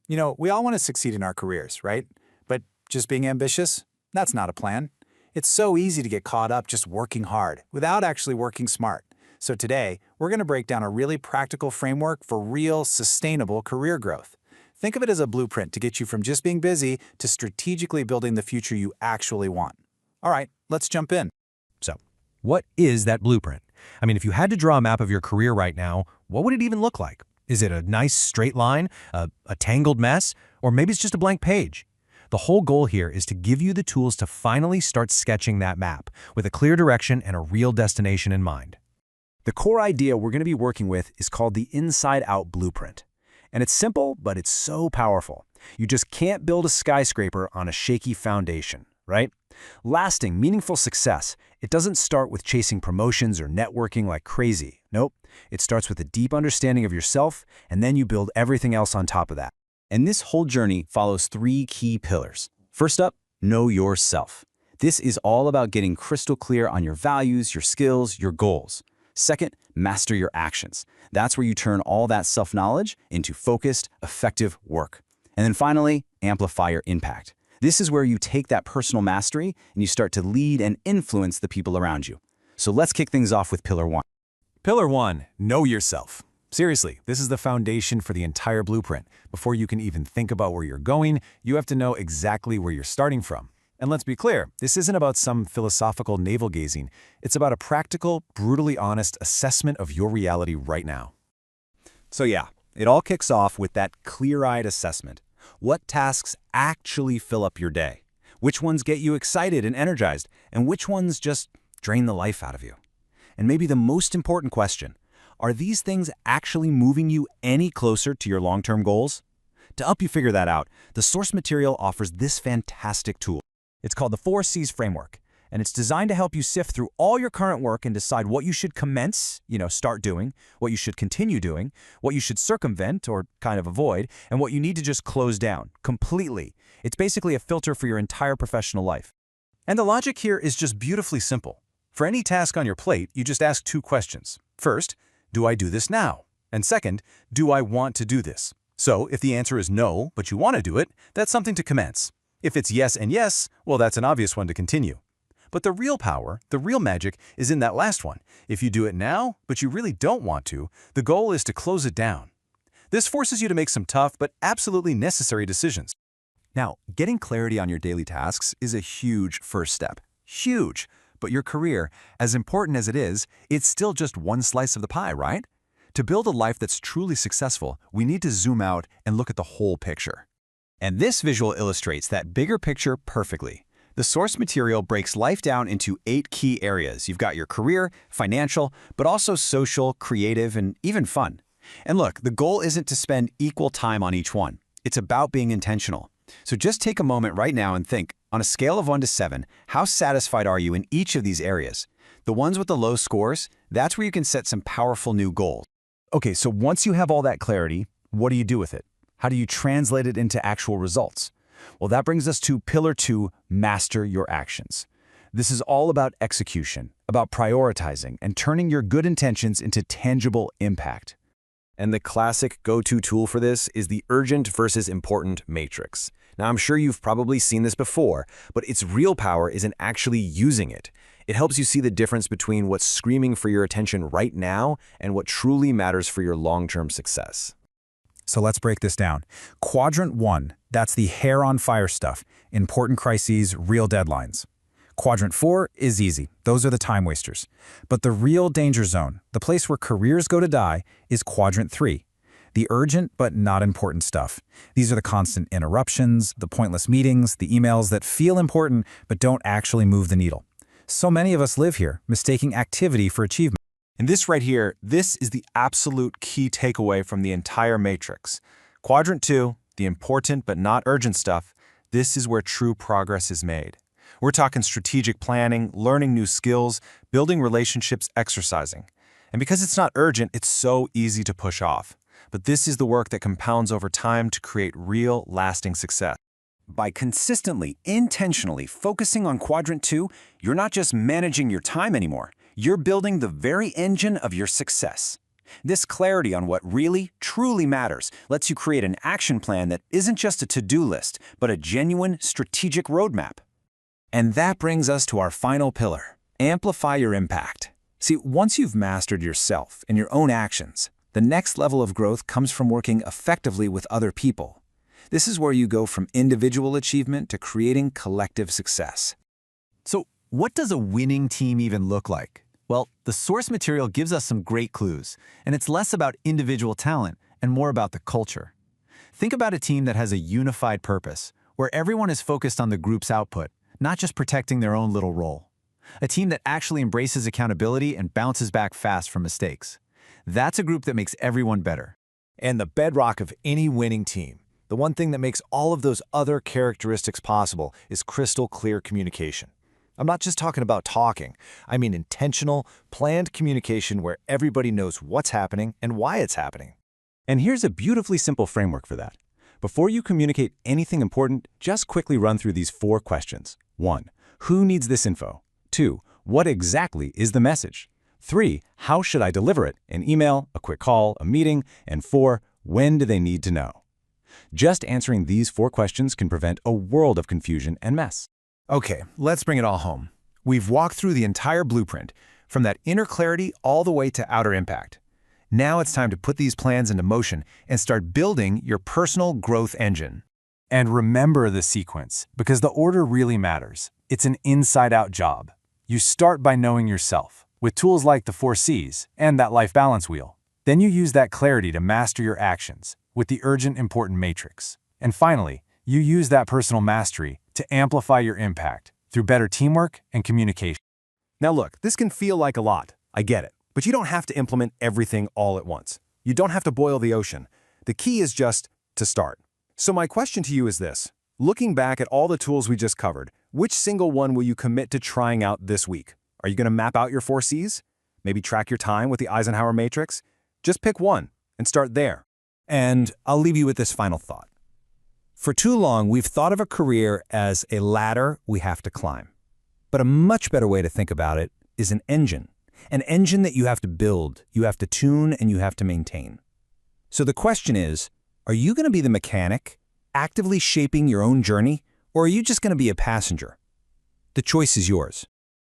We all want to succeed in our careers, right? But just being ambitious? That's not a plan. It's so easy to get caught up just working hard without actually working smart. So today, we're going to break down a really practical framework for real, sustainable career growth. Think of it as a blueprint to get you from just being busy to strategically building the future you actually want. All right, let's jump in. So, what is that blueprint? I mean, if you had to draw a map of your career right now, what would it even look like? Is it a nice straight line, a tangled mess, or maybe it's just a blank page? The whole goal here is to give you the tools to finally start sketching that map with a clear direction and a real destination in mind. The core idea we're going to be working with is called the Inside Out Blueprint. And it's simple, but it's so powerful. You just can't build a skyscraper on a shaky foundation, right? Lasting, meaningful success, it doesn't start with chasing promotions or networking like crazy. Nope. It starts with a deep understanding of yourself, and then you build everything else on top of that. And this whole journey follows 3 key pillars. First up, know yourself. This is all about getting crystal clear on your values, your skills, your goals. Second, master your actions. That's where you turn all that self-knowledge into focused, effective work. And then finally, amplify your impact. This is where you take that personal mastery and you start to lead and influence the people around you. So let's kick things off with Pillar 1. Pillar 1, know yourself. Seriously, this is the foundation for the entire blueprint. Before you can even think about where you're going, you have to know exactly where you're starting from. And let's be clear, this isn't about some philosophical navel-gazing. It's about a practical, brutally honest assessment of your reality right now. So yeah, it all kicks off with that clear-eyed assessment. What tasks actually fill up your day? Which ones get you excited and energized? And which ones just drain the life out of you? And maybe the most important question, are these things actually moving you any closer to your long-term goals? To help you figure that out, the source material offers this fantastic tool. It's called the 4 C's Framework, and it's designed to help you sift through all your current work and decide what you should commence, start doing, what you should continue doing, what you should circumvent or kind of avoid, and what you need to just close down completely. It's basically a filter for your entire professional life. And the logic here is just beautifully simple. For any task on your plate, you just ask 2 questions. First, do I do this now? And second, do I want to do this? So if the answer is no, but you want to do it, that's something to commence. If it's yes and yes, well, that's an obvious one to continue. But the real power, the real magic, is in that last one. If you do it now, but you really don't want to, the goal is to close it down. This forces you to make some tough but absolutely necessary decisions. Now, getting clarity on your daily tasks is a huge first step. Huge! But your career, as important as it is, it's still just one slice of the pie, right? To build a life that's truly successful, we need to zoom out and look at the whole picture. And this visual illustrates that bigger picture perfectly. The source material breaks life down into 8 key areas. You've got your career, financial, but also social, creative, and even fun. And look, the goal isn't to spend equal time on each one. It's about being intentional. So just take a moment right now and think, on a scale of 1 to 7, how satisfied are you in each of these areas? The ones with the low scores, that's where you can set some powerful new goals. Okay, so once you have all that clarity, what do you do with it? How do you translate it into actual results? Well, that brings us to Pillar 2, master your actions. This is all about execution, about prioritizing, and turning your good intentions into tangible impact. And the classic go-to tool for this is the urgent versus important matrix. Now, I'm sure you've probably seen this before, but its real power is in actually using it. It helps you see the difference between what's screaming for your attention right now and what truly matters for your long-term success. So let's break this down. Quadrant 1, that's the hair-on-fire stuff, important crises, real deadlines. Quadrant 4 is easy. Those are the time wasters. But the real danger zone, the place where careers go to die, is Quadrant 3. The urgent but not important stuff. These are the constant interruptions, the pointless meetings, the emails that feel important but don't actually move the needle. So many of us live here, mistaking activity for achievement. And this right here, this is the absolute key takeaway from the entire matrix. Quadrant 2, the important but not urgent stuff, this is where true progress is made. We're talking strategic planning, learning new skills, building relationships, exercising. And because it's not urgent, it's so easy to push off. But this is the work that compounds over time to create real, lasting success. By consistently, intentionally focusing on Quadrant 2, you're not just managing your time anymore. You're building the very engine of your success. This clarity on what really, truly matters lets you create an action plan that isn't just a to-do list, but a genuine, strategic roadmap. And that brings us to our final pillar: amplify your impact. See, once you've mastered yourself and your own actions, the next level of growth comes from working effectively with other people. This is where you go from individual achievement to creating collective success. So, what does a winning team even look like? Well, the source material gives us some great clues, and it's less about individual talent and more about the culture. Think about a team that has a unified purpose, where everyone is focused on the group's output, not just protecting their own little role. A team that actually embraces accountability and bounces back fast from mistakes. That's a group that makes everyone better. And the bedrock of any winning team, the one thing that makes all of those other characteristics possible, is crystal clear communication. I'm not just talking about talking. I mean intentional, planned communication where everybody knows what's happening and why it's happening. And here's a beautifully simple framework for that. Before you communicate anything important, just quickly run through these 4 questions. 1. Who needs this info? 2. What exactly is the message? 3. How should I deliver it? An email, a quick call, a meeting? And 4. When do they need to know? Just answering these 4 questions can prevent a world of confusion and mess. Okay, let's bring it all home. We've walked through the entire blueprint, from that inner clarity all the way to outer impact. Now it's time to put these plans into motion and start building your personal growth engine. And remember the sequence, because the order really matters. It's an inside-out job. You start by knowing yourself, with tools like the 4 C's and that life balance wheel. Then you use that clarity to master your actions, with the urgent important matrix. And finally, you use that personal mastery to amplify your impact through better teamwork and communication. Now look, this can feel like a lot. I get it. But you don't have to implement everything all at once. You don't have to boil the ocean. The key is just to start. So my question to you is this. Looking back at all the tools we just covered, which single one will you commit to trying out this week? Are you going to map out your 4 C's? Maybe track your time with the Eisenhower Matrix? Just pick one and start there. And I'll leave you with this final thought. For too long, we've thought of a career as a ladder we have to climb. But a much better way to think about it is an engine that you have to build, you have to tune, and you have to maintain. So the question is, are you going to be the mechanic, actively shaping your own journey, or are you just going to be a passenger? The choice is yours.